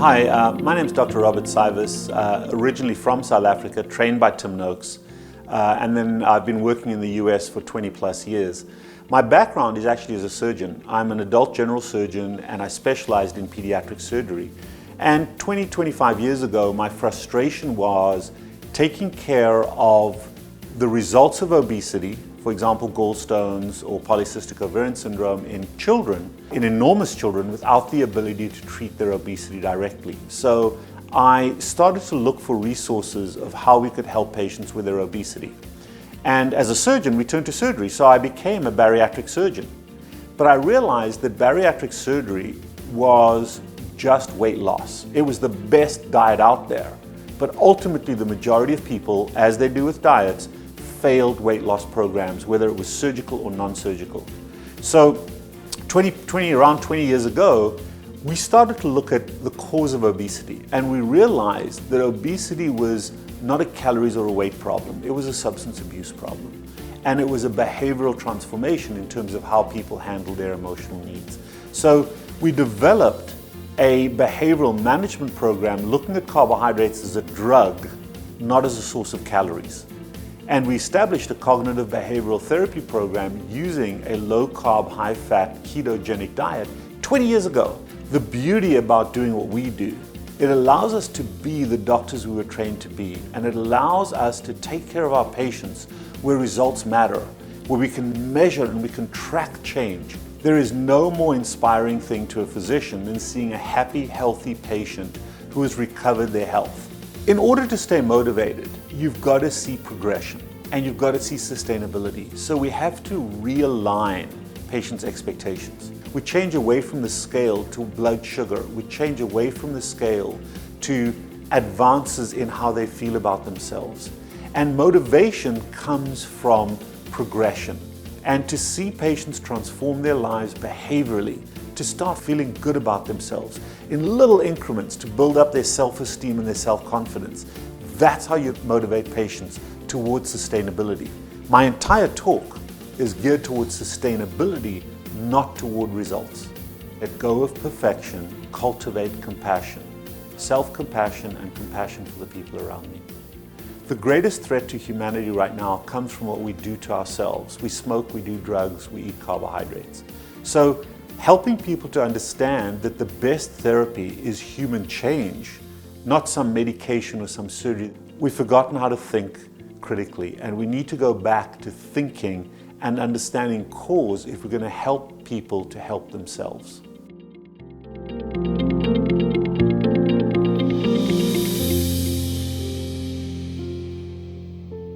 Hi, my name is Dr. Robert Cywes, originally from South Africa, trained by Tim Noakes, and then I've been working in the US for 20 plus years. My background is actually as a surgeon. I'm an adult general surgeon and I specialized in pediatric surgery. And 25 years ago, my frustration was taking care of the results of obesity, for example, gallstones or polycystic ovarian syndrome in children, in enormous children, without the ability to treat their obesity directly. So I started to look for resources of how we could help patients with their obesity. And as a surgeon, we turned to surgery, so I became a bariatric surgeon. But I realized that bariatric surgery was just weight loss. It was the best diet out there. But ultimately, the majority of people, as they do with diets, failed weight loss programs, whether it was surgical or non-surgical. So around 20 years ago, we started to look at the cause of obesity, and we realized that obesity was not a calories or a weight problem. It was a substance abuse problem. And it was a behavioral transformation in terms of how people handle their emotional needs. So we developed a behavioral management program looking at carbohydrates as a drug, not as a source of calories. And we established a cognitive behavioral therapy program using a low-carb, high-fat, ketogenic diet 20 years ago. The beauty about doing what we do, it allows us to be the doctors we were trained to be, and it allows us to take care of our patients where results matter, where we can measure and we can track change. There is no more inspiring thing to a physician than seeing a happy, healthy patient who has recovered their health. In order to stay motivated, you've got to see progression and you've got to see sustainability. So we have to realign patients' expectations. We change away from the scale to blood sugar. We change away from the scale to advances in how they feel about themselves. And motivation comes from progression. And to see patients transform their lives behaviorally, to start feeling good about themselves in little increments to build up their self-esteem and their self-confidence. That's how you motivate patients towards sustainability. My entire talk is geared towards sustainability, not toward results. Let go of perfection, cultivate compassion, self-compassion and compassion for the people around me. The greatest threat to humanity right now comes from what we do to ourselves. We smoke, we do drugs, we eat carbohydrates. So helping people to understand that the best therapy is human change, not some medication or some surgery. We've forgotten how to think critically, and we need to go back to thinking and understanding cause if we're going to help people to help themselves.